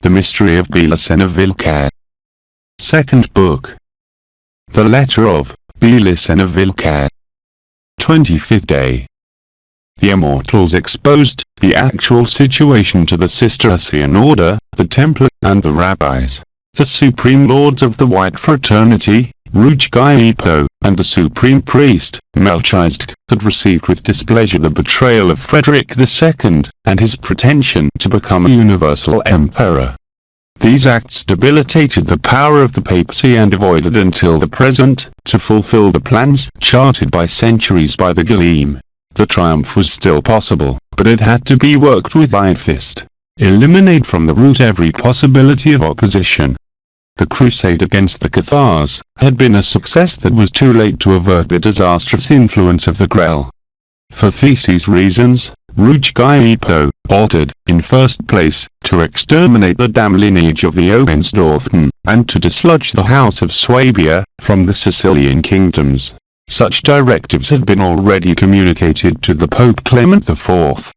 The Mystery of BELICENA VILLCA. Second Book. The Letter of BELICENA VILLCA. 25th Day. The Immortals exposed the actual situation to the Cistercian Order, the Templar, and the rabbis. The Supreme Lords of the White Fraternity, Ruggiero, and the Supreme Priest, Melchizedek, had received with displeasure the betrayal of Frederick II, and his pretension to become a universal emperor. These acts debilitated the power of the papacy and avoided until the present, to fulfill the plans charted by centuries by the Ghalim. The triumph was still possible, but it had to be worked with iron fist. Eliminate from the root every possibility of opposition. The crusade against the Cathars had been a success that was too late to avert the disastrous influence of the Grell. For these reasons, Ruggiero ordered, in first place, to exterminate the damned lineage of the Hohenstaufen, and to dislodge the House of Swabia from the Sicilian kingdoms. Such directives had been already communicated to the Pope Clement IV.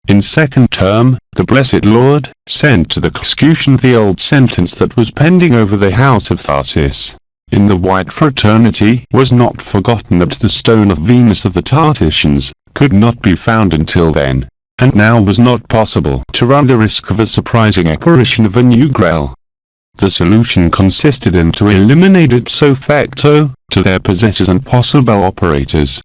In second term, the Blessed Lord sent to the execution the old sentence that was pending over the House of Tharsis. In the White Fraternity was not forgotten that the stone of Venus of the Tartessians could not be found until then, and now was not possible to run the risk of a surprising apparition of a new Grell. The solution consisted in to eliminate ipso facto, to their possessors and possible operators.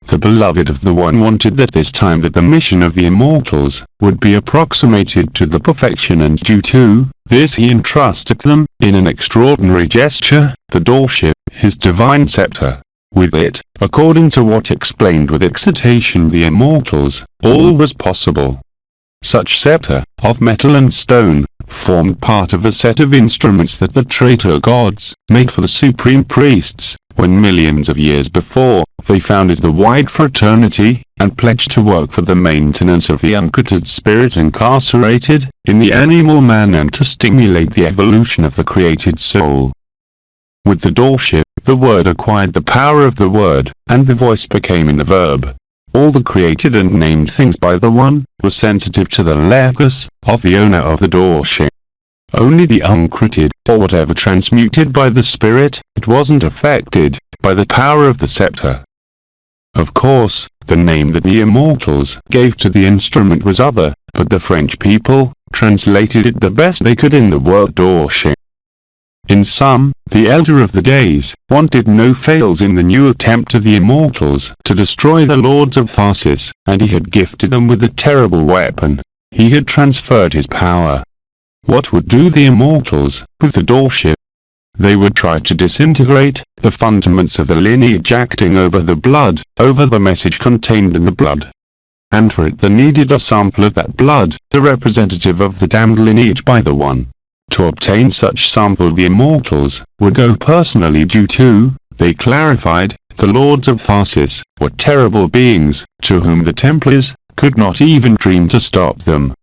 The Beloved of the One wanted that this time that the mission of the Immortals would be approximated to the perfection, and due to this he entrusted them, in an extraordinary gesture, the Doorship, his divine scepter. With it, according to what explained with excitation the Immortals, all was possible. Such scepter, of metal and stone, formed part of a set of instruments that the traitor gods made for the Supreme Priests, when millions of years before, they founded the White Fraternity, and pledged to work for the maintenance of the uncured spirit incarcerated in the animal man and to stimulate the evolution of the created soul. With the Doorship, the Word acquired the power of the Word, and the voice became in the verb. All the created and named things by the One were sensitive to the logos of the owner of the Doorship. Only the uncreated, or whatever transmuted by the Spirit, it wasn't affected by the power of the scepter. Of course, the name that the Immortals gave to the instrument was other, but the French people translated it the best they could in the word Doorship. In sum, the Elder of the Days wanted no fails in the new attempt of the Immortals to destroy the Lords of Tharsis, and he had gifted them with a terrible weapon. He had transferred his power. What would do the Immortals with the Doorship? They would try to disintegrate the fundaments of the lineage, acting over the blood, over the message contained in the blood. And for it they needed a sample of that blood, the representative of the damned lineage by the One. To obtain such sample the Immortals would go personally due to, they clarified, the Lords of Tharsis were terrible beings, to whom the Templars could not even dream to stop them.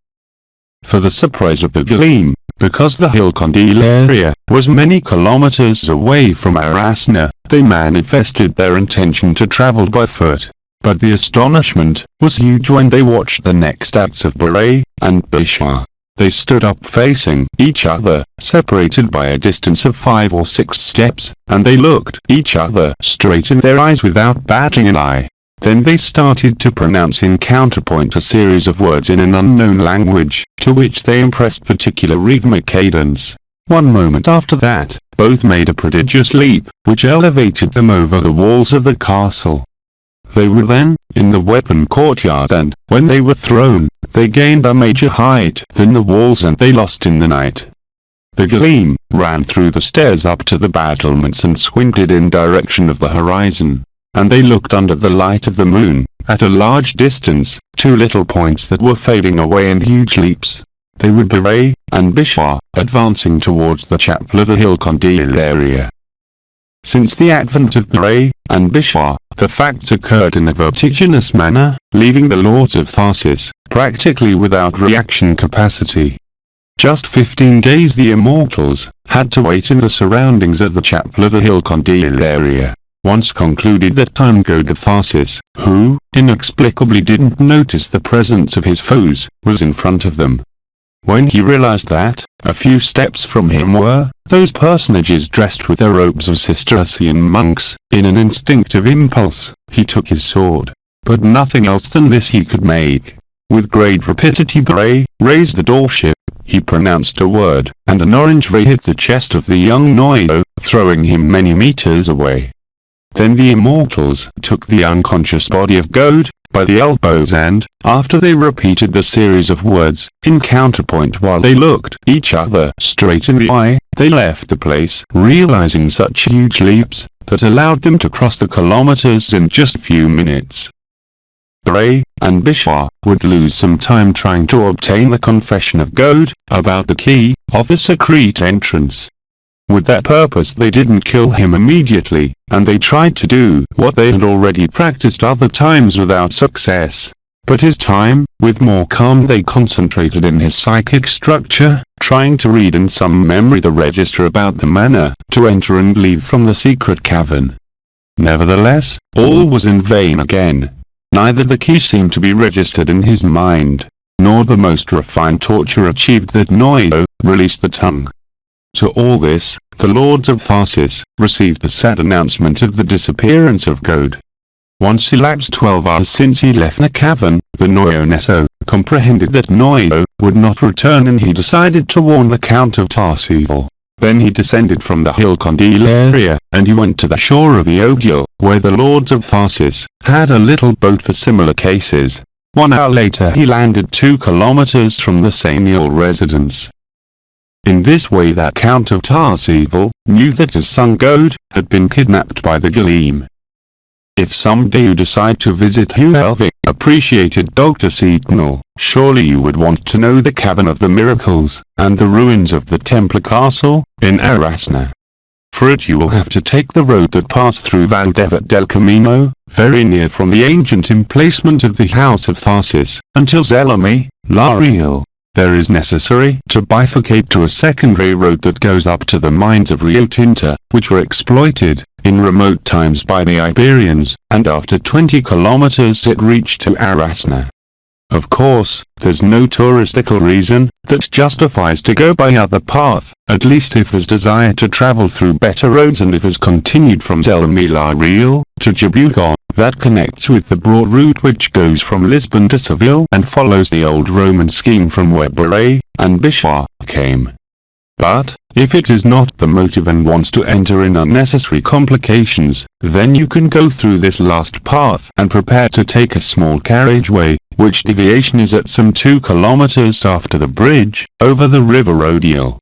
For the surprise of the Ghalim, because the hill Condil area was many kilometers away from Arasna, they manifested their intention to travel by foot. But the astonishment was huge when they watched the next acts of Beret and Bishar. They stood up facing each other, separated by a distance of 5 or 6 steps, and they looked each other straight in their eyes without batting an eye. Then they started to pronounce in counterpoint a series of words in an unknown language, to which they impressed particular rhythmic cadence. One moment after that, both made a prodigious leap, which elevated them over the walls of the castle. They were then in the weapon courtyard, and, when they were thrown, they gained a major height than the walls, and they lost in the night. The Ghalim ran through the stairs up to the battlements and squinted in direction of the horizon, and they looked under the light of the moon, at a large distance, 2 little points that were fading away in huge leaps. They were Beret and Bishar, advancing towards the chapel of the hill Condil area. Since the advent of Beret and Bishar, the facts occurred in a vertiginous manner, leaving the Lords of Tharsis practically without reaction capacity. Just 15 days the Immortals had to wait in the surroundings of the chapel of the hill Condil area. Once concluded that time god of Tharsis, who, inexplicably didn't notice the presence of his foes, was in front of them. when he realized that, a few steps from him were those personages dressed with their robes of Cistercian monks. In an instinctive impulse, he took his sword, but nothing else than this he could make. With great rapidity Bray raised the doorship. He pronounced a word, and an orange ray hit the chest of the young Noyo, throwing him many meters away. Then the immortals took the unconscious body of Goad by the elbows and, after they repeated the series of words in counterpoint while they looked each other straight in the eye, they left the place, realizing such huge leaps that allowed them to cross the kilometers in just a few minutes. Bray and Bishwa would lose some time trying to obtain the confession of Goad about the key of the secret entrance. With that purpose they didn't kill him immediately, and they tried to do what they had already practiced other times without success. But this time, with more calm they concentrated in his psychic structure, trying to read in some memory the register about the manner to enter and leave from the secret cavern. Nevertheless, all was in vain again. Neither the key seemed to be registered in his mind, nor the most refined torture achieved that Noyo released the tongue. To all this, the Lords of Tharsis received the sad announcement of the disappearance of Goad. Once elapsed 12 hours since he left the cavern, the Noyoneso comprehended that Noyo would not return and he decided to warn the Count of Tarsival. Then he descended from the hill condile area, and he went to the shore of the Odile, where the Lords of Tharsis had a little boat for similar cases. 1 hour later he landed 2 kilometers from the Saniel residence. In this way that Count of Tarsival knew that his son Goad had been kidnapped by the Gleam. If someday you decide to visit Huelving, appreciated Dr. Sentinel, surely you would want to know the Cavern of the Miracles, and the ruins of the Templar Castle, in Arasna. For it you will have to take the road that passed through Valdevat del Camino, very near from the ancient emplacement of the House of Tharsis, until Zelami, La Real. There is necessary to bifurcate to a secondary road that goes up to the mines of Rio Tinta, which were exploited in remote times by the Iberians, and after 20 kilometers it reached to Arasna. Of course, there's no touristical reason that justifies to go by other path, at least if his desire to travel through better roads and if has continued from Zelami La Real to Jabugon, that connects with the broad route which goes from Lisbon to Seville and follows the old Roman scheme from where Beret and Bishwa came. But, if it is not the motive and wants to enter in unnecessary complications, then you can go through this last path and prepare to take a small carriageway, which deviation is at some 2 kilometers after the bridge over the river Odile.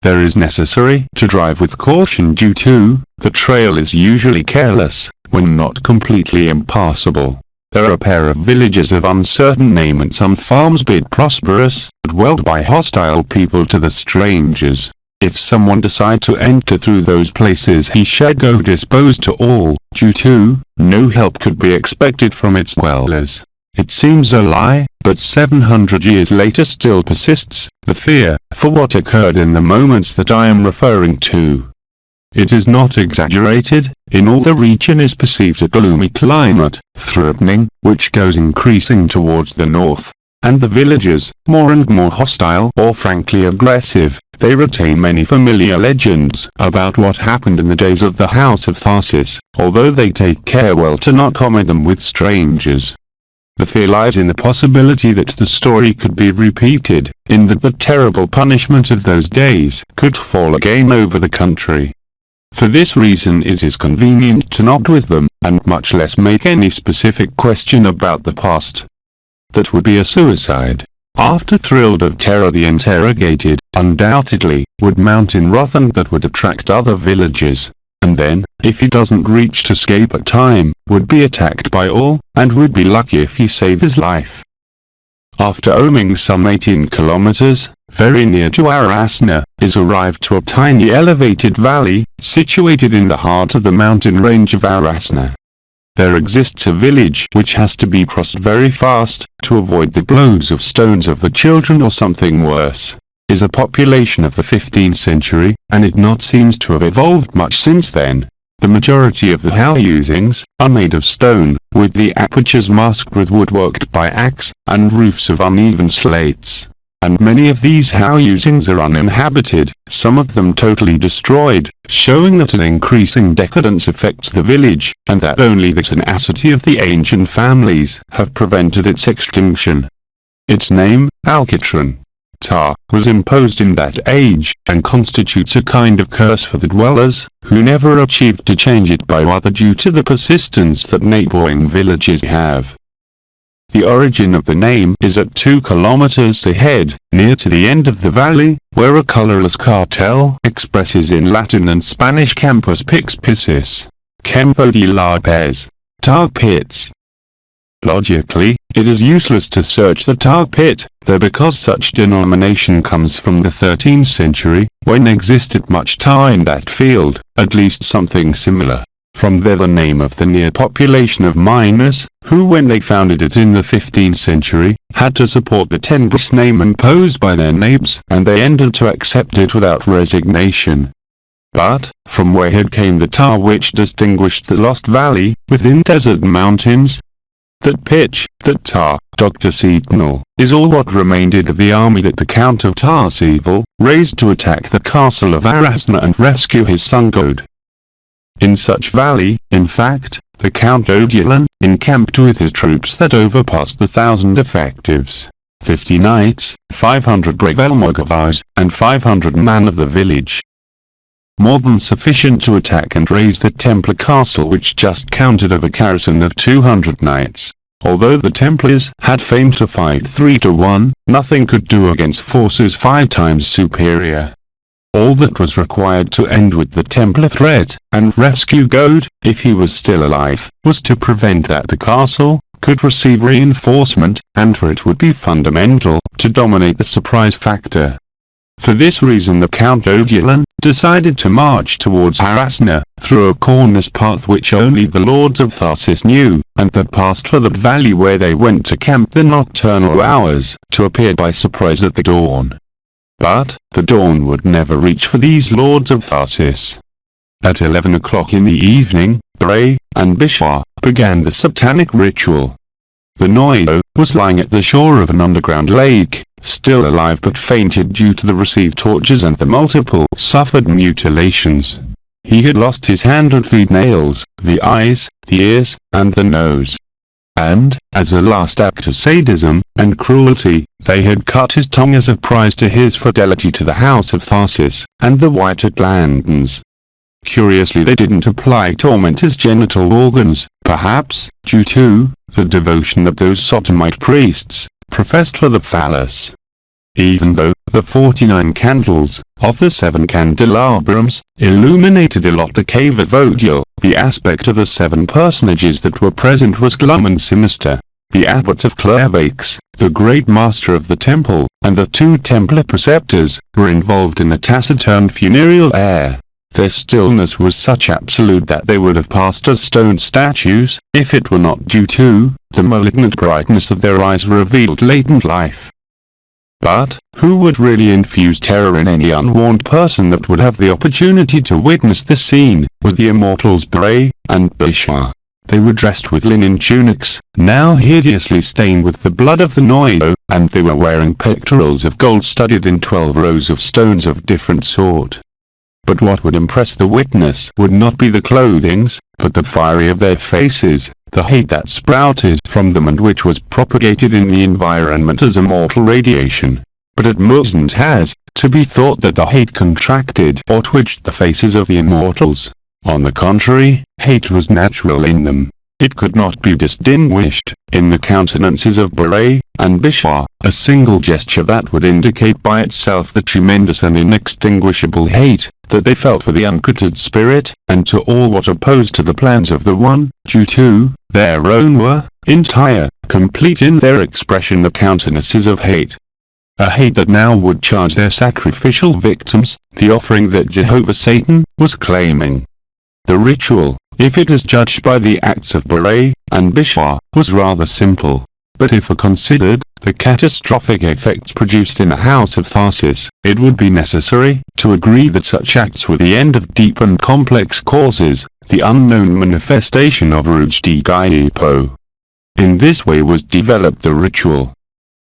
There is necessary to drive with caution due to, the trail is usually careless, when not completely impassable. There are a pair of villages of uncertain name and some farms bid prosperous, but whelmed by hostile people to the strangers. If someone decide to enter through those places he should go disposed to all, due to, no help could be expected from its dwellers. It seems a lie, but 700 years later still persists, the fear, for what occurred in the moments that I am referring to. It is not exaggerated, in all the region is perceived a gloomy climate, threatening, which goes increasing towards the north. And the villagers, more and more hostile or frankly aggressive, they retain many familiar legends about what happened in the days of the House of Tharsis, although they take care well to not comment them with strangers. The fear lies in the possibility that the story could be repeated, in that the terrible punishment of those days could fall again over the country. For this reason it is convenient to not with them, and much less make any specific question about the past. That would be a suicide. After thrilled of terror the interrogated, undoubtedly, would mount in wrath and that would attract other villagers. And then, if he doesn't reach to escape at time, would be attacked by all, and would be lucky if he save his life. After roaming some 18 kilometers, very near to Arasna, is arrived to a tiny elevated valley, situated in the heart of the mountain range of Arasna. There exists a village which has to be crossed very fast, to avoid the blows of stones of the children or something worse. Is a population of the 15th century, and it not seems to have evolved much since then. The majority of the housings are made of stone, with the apertures masked with wood worked by axe, and roofs of uneven slates. and many of these housings are uninhabited, some of them totally destroyed, showing that an increasing decadence affects the village, and that only the tenacity of the ancient families have prevented its extinction. Its name, Alcatran, tar, was imposed in that age, and constitutes a kind of curse for the dwellers, who never achieved to change it by other due to the persistence that neighboring villages have. The origin of the name is at 2 kilometers ahead, near to the end of the valley, where a colorless cartel expresses in Latin and Spanish campus piscis, campo de la pez, tar pits. Logically, it is useless to search the tar pit, though because such denomination comes from the 13th century, when existed much tar in that field, at least something similar. From there the name of the near population of miners, who when they founded it in the 15th century, had to support the tenebrous name imposed by their neighbors, and they ended to accept it without resignation. But, from where had came the tar which distinguished the lost valley, within desert mountains? That pitch, that tar, Dr. Sentinel, is all what remained of the army that the Count of Tarseville raised to attack the castle of Arasna and rescue his son God. In such valley, in fact, the Count Odilon encamped with his troops that overpassed 1,000 effectives, 50 knights, 500 brave Almogavars, and 500 men of the village. More than sufficient to attack and raise the Templar castle which just counted of a garrison of 200 knights. Although the Templars had fame to fight 3 to 1, nothing could do against forces 5 times superior. All that was required to end with the Templar threat, and rescue God, if he was still alive, was to prevent that the castle could receive reinforcement, and for it would be fundamental to dominate the surprise factor. For this reason the Count Odilon decided to march towards Arasna, through a cornice path which only the lords of Tharsis knew, and that passed for that valley where they went to camp the nocturnal hours, to appear by surprise at the dawn. But, the dawn would never reach for these lords of Tharsis. At 11 o'clock in the evening, Bray and Bishwa began the satanic ritual. The Noyo was lying at the shore of an underground lake, still alive but fainted due to the received tortures and the multiple suffered mutilations. He had lost his hand and feet nails, the eyes, the ears, and the nose. And, as a last act of sadism and cruelty, they had cut his tongue as a prize to his fidelity to the House of Tharsis, and the White Atlanteans. Curiously they didn't apply torment as genital organs, perhaps, due to the devotion that those sodomite priests professed for the phallus. Even though the 49 candles of the 7 candelabrums illuminated a lot the cave of Odile, the aspect of the 7 personages that were present was glum and sinister. The abbot of Clairvaux, the great master of the temple, and the 2 Templar preceptors were involved in a taciturn funereal air. Their stillness was such absolute that they would have passed as stone statues, if it were not due to the malignant brightness of their eyes revealed latent life. But, who would really infuse terror in any unwarned person that would have the opportunity to witness the scene, with the immortals Bray and Bishwa? They were dressed with linen tunics, now hideously stained with the blood of the Noyo, and they were wearing pectorals of gold studded in 12 rows of stones of different sort. But what would impress the witness would not be the clothings, but the fury of their faces, the hate that sprouted from them and which was propagated in the environment as immortal radiation. But it mustn't has to be thought that the hate contracted or twitched the faces of the immortals. On the contrary, hate was natural in them. It could not be distinguished, in the countenances of Beret and Bishwa, a single gesture that would indicate by itself the tremendous and inextinguishable hate that they felt for the uncuttered spirit, and to all what opposed to the plans of the one, due to their own were, entire, complete in their expression the countenances of hate. A hate that now would charge their sacrificial victims, the offering that Jehovah Satan was claiming. The ritual, if it is judged by the acts of Beret and Bishwa, was rather simple. But if considered the catastrophic effects produced in the House of Tharsis, it would be necessary to agree that such acts were the end of deep and complex causes, the unknown manifestation of Rouge de Gaipo. In this way was developed the ritual.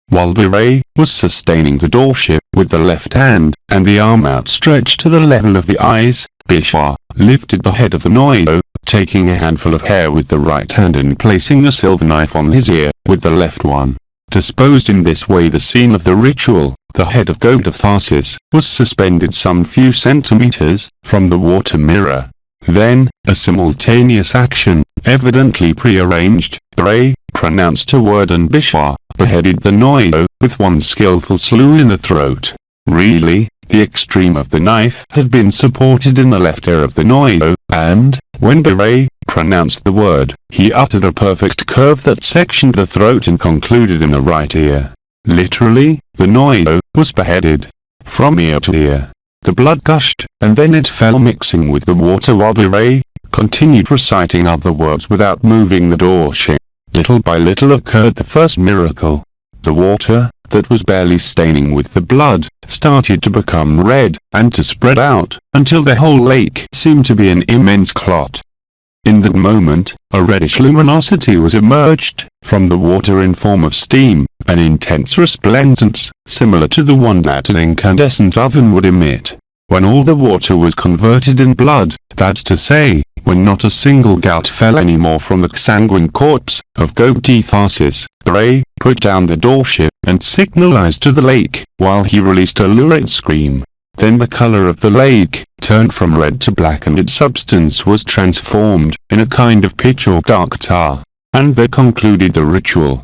while Beret was sustaining the doorship with the left hand, and the arm outstretched to the level of the eyes. Bishwa lifted the head of the Noyo, taking a handful of hair with the right hand and placing a silver knife on his ear with the left one. Disposed in this way, the scene of the ritual, the head of Godophasis, was suspended some few centimeters from the water mirror. Then, a simultaneous action, evidently prearranged. Beret pronounced a word and Bishwa beheaded the Noyo with one skillful slew in the throat. Really, the extreme of the knife had been supported in the left ear of the Noyo, and, when Beret pronounced the word, he uttered a perfect curve that sectioned the throat and concluded in the right ear. Literally, the Noyo was beheaded. From ear to ear, the blood gushed, and then it fell mixing with the water while Beret continued reciting other words without moving the doorship. Little by little occurred the first miracle. The water, that was barely staining with the blood, started to become red, and to spread out, until the whole lake seemed to be an immense clot. In that moment, a reddish luminosity was emerged from the water in form of steam, an intense resplendence, similar to the one that an incandescent oven would emit. When all the water was converted in blood, that's to say, when not a single gout fell anymore from the sanguine corpse of Godophasis, Beret put down the doorship and signalized to the lake, while he released a lurid scream. Then the color of the lake turned from red to black and its substance was transformed in a kind of pitch or dark tar, and they concluded the ritual.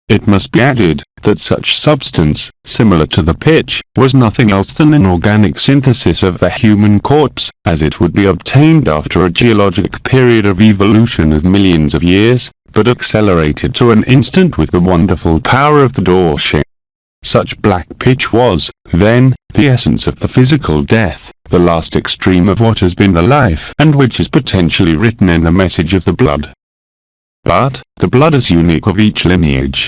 It must be added that such substance, similar to the pitch, was nothing else than an organic synthesis of the human corpse, as it would be obtained after a geologic period of evolution of millions of years, but accelerated to an instant with the wonderful power of the doorship. Such black pitch was, then, the essence of the physical death, the last extreme of what has been the life and which is potentially written in the message of the blood. But, the blood is unique of each lineage.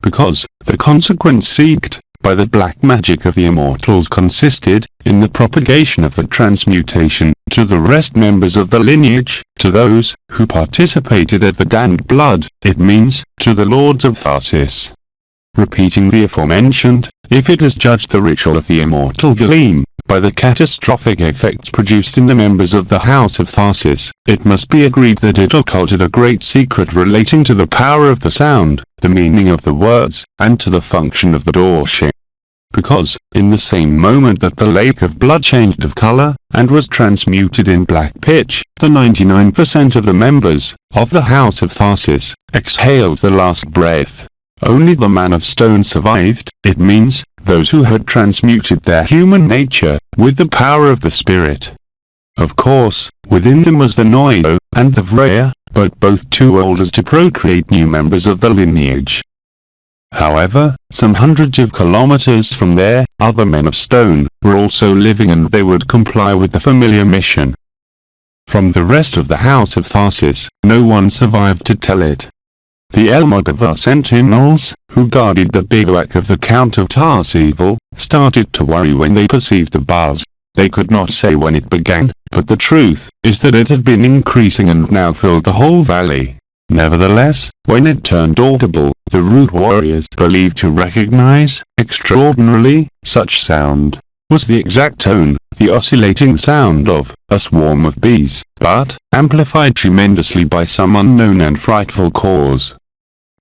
Because, the consequence seeked by the black magic of the immortals consisted in the propagation of the transmutation to the rest members of the lineage, to those who participated at the damned blood, it means, to the lords of Tharsis. Repeating the aforementioned, if it is judged the ritual of the immortal Gleam, by the catastrophic effects produced in the members of the House of Tharsis, it must be agreed that it occulted a great secret relating to the power of the sound, the meaning of the words, and to the function of the doorship. Because, in the same moment that the lake of blood changed of color, and was transmuted in black pitch, the 99% of the members of the House of Tharsis exhaled the last breath. Only the man of stone survived, it means, those who had transmuted their human nature with the power of the spirit. Of course, within them was the Noyo and the Vreya, but both too old as to procreate new members of the lineage. However, some hundreds of kilometers from there, other men of stone were also living, and they would comply with the familiar mission. From the rest of the House of Tharsis, no one survived to tell it. The Almodovar sentinels, who guarded the bivouac of the Count of Tarsival, started to worry when they perceived the buzz. They could not say when it began, but the truth is that it had been increasing and now filled the whole valley. Nevertheless, when it turned audible, the root warriors believed to recognize, extraordinarily, such sound was the exact tone, the oscillating sound of a swarm of bees, but amplified tremendously by some unknown and frightful cause.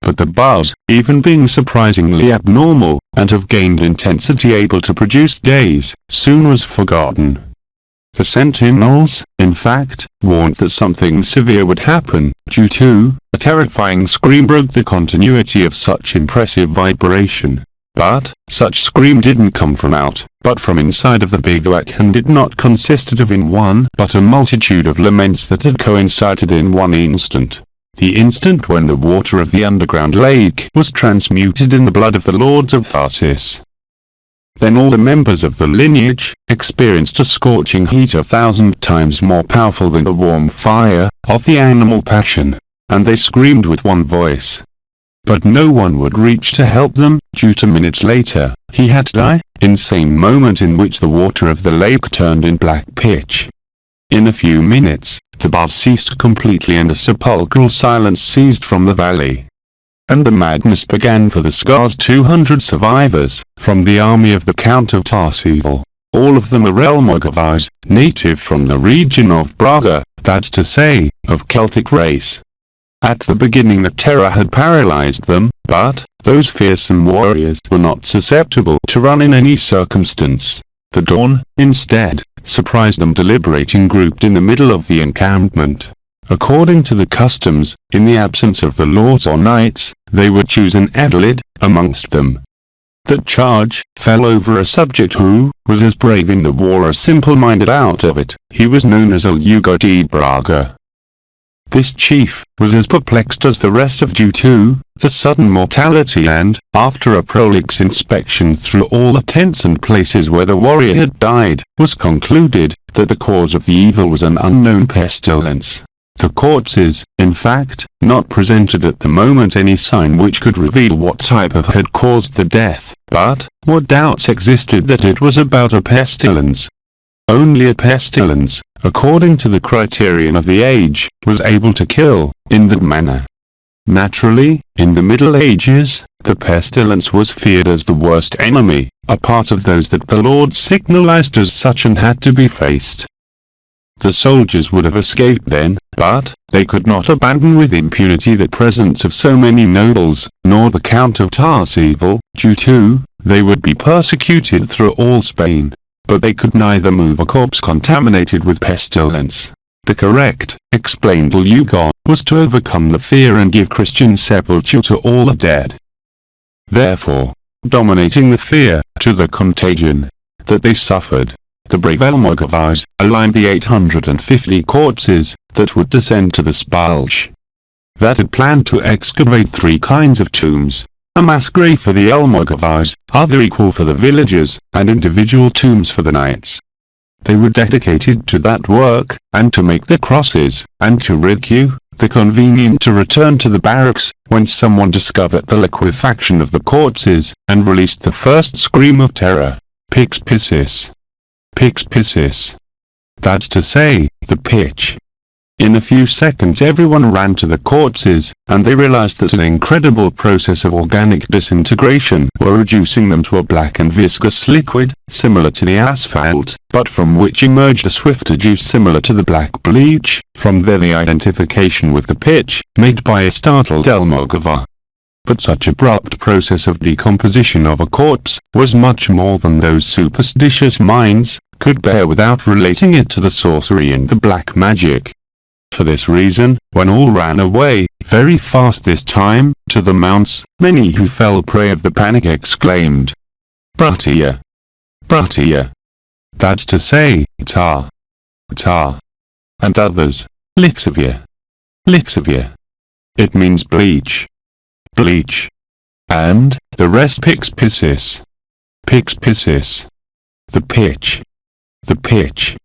But the buzz, even being surprisingly abnormal, and of gained intensity able to produce days, soon was forgotten. The sentinels, in fact, warned that something severe would happen, due to a terrifying scream broke the continuity of such impressive vibration. But, such scream didn't come from out, but from inside of the bivouac, and did not consist of in one, but a multitude of laments that had coincided in one instant. The instant when the water of the underground lake was transmuted in the blood of the lords of Tharsis. Then all the members of the lineage experienced a scorching heat 1,000 times more powerful than the warm fire of the animal passion, and they screamed with one voice. But no one would reach to help them, due to minutes later, he had to die, in same moment in which the water of the lake turned in black pitch. In a few minutes, the buzz ceased completely and a sepulchral silence seized from the valley. and the madness began for the scar's 200 survivors, from the army of the Count of Tarseville. All of them are Almogavirs, native from the region of Braga, that's to say, of Celtic race. At the beginning the terror had paralyzed them, but those fearsome warriors were not susceptible to run in any circumstance. The dawn, instead, surprised them deliberating grouped in the middle of the encampment. According to the customs, in the absence of the lords or knights, they would choose an aedilid amongst them. That charge fell over a subject who was as brave in the war as simple-minded out of it. He was known as Lugo de Braga. This chief was as perplexed as the rest due to the sudden mortality, and, after a prolix inspection through all the tents and places where the warrior had died, was concluded that the cause of the evil was an unknown pestilence. The corpses, in fact, not presented at the moment any sign which could reveal what type of had caused the death, but what doubts existed that it was about a pestilence. Only a pestilence, according to the criterion of the age, was able to kill in that manner. Naturally, in the Middle Ages, the pestilence was feared as the worst enemy, a part of those that the lords signalized as such and had to be faced. The soldiers would have escaped then, but they could not abandon with impunity the presence of so many nobles, nor the Count of Tarseville, due to, they would be persecuted through all Spain. But they could neither move a corpse contaminated with pestilence. The correct, explained Lugo, was to overcome the fear and give Christian sepulture to all the dead. Therefore, dominating the fear, to the contagion, that they suffered, the brave Almogavirs aligned the 850 corpses that would descend to the Spalch. That had planned to excavate 3 kinds of tombs. A mass grave for the Almogavirs, other equal for the villagers, and individual tombs for the knights. They were dedicated to that work, and to make the crosses, and to rescue the convenient to return to the barracks, when someone discovered the liquefaction of the corpses, and released the first scream of terror. Pix piscis. Pix piscis. That's to say, the pitch. In a few seconds everyone ran to the corpses, and they realized that an incredible process of organic disintegration were reducing them to a black and viscous liquid, similar to the asphalt, but from which emerged a swifter juice similar to the black bleach. From there the identification with the pitch, made by a startled Almogavir. But such abrupt process of decomposition of a corpse, was much more than those superstitious minds could bear without relating it to the sorcery and the black magic. For this reason, when all ran away, very fast this time, to the mounts, many who fell prey of the panic exclaimed, Bratia! Bratia! That's to say, tar! Tar! And others, Lixavia! Lixavia! It means bleach! Bleach! And, the rest Pix piscis! Pix piscis! The pitch! The pitch!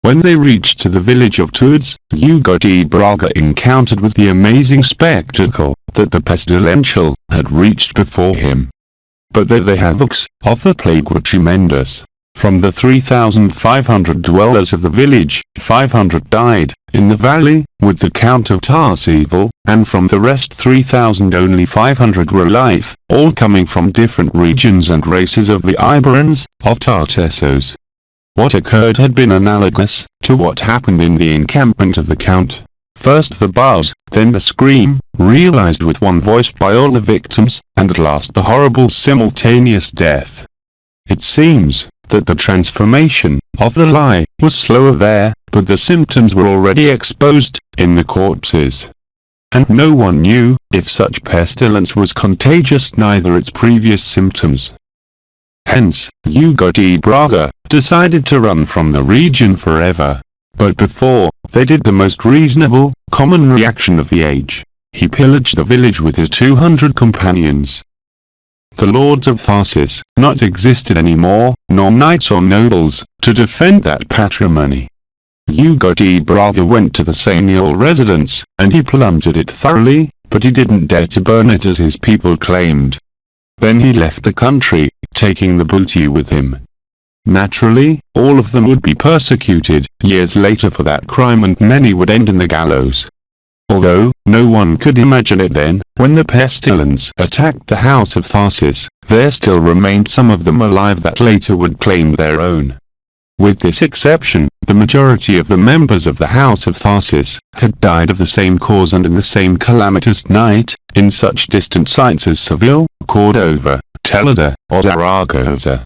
When they reached to the village of Tudes, Lugo de Braga encountered with the amazing spectacle that the pestilential had reached before him. But there the havocs of the plague were tremendous. From the 3,500 dwellers of the village, 500 died in the valley with the Count of Tarseville, and from the rest 3,000 only 500 were alive, all coming from different regions and races of the Iberans, of Tartessos. What occurred had been analogous to what happened in the encampment of the Count. First the buzz, then the scream, realized with one voice by all the victims, and at last the horrible simultaneous death. It seems that the transformation of the lie was slower there, but the symptoms were already exposed in the corpses. And no one knew if such pestilence was contagious, neither its previous symptoms. Hence, Lugo de Braga decided to run from the region forever. But before they did the most reasonable, common reaction of the age, he pillaged the village with his 200 companions. The lords of Tharsis not existed anymore, nor knights or nobles, to defend that patrimony. Lugo de Braga went to the seigneurial residence, and he plundered it thoroughly, but he didn't dare to burn it as his people claimed. Then he left the country, taking the booty with him. Naturally, all of them would be persecuted years later for that crime, and many would end in the gallows. Although no one could imagine it then, when the pestilence attacked the House of Farces, there still remained some of them alive that later would claim their own. With this exception, the majority of the members of the House of Farces had died of the same cause and in the same calamitous night, in such distant sites as Seville, Cordova, Toledo, or Zaragoza.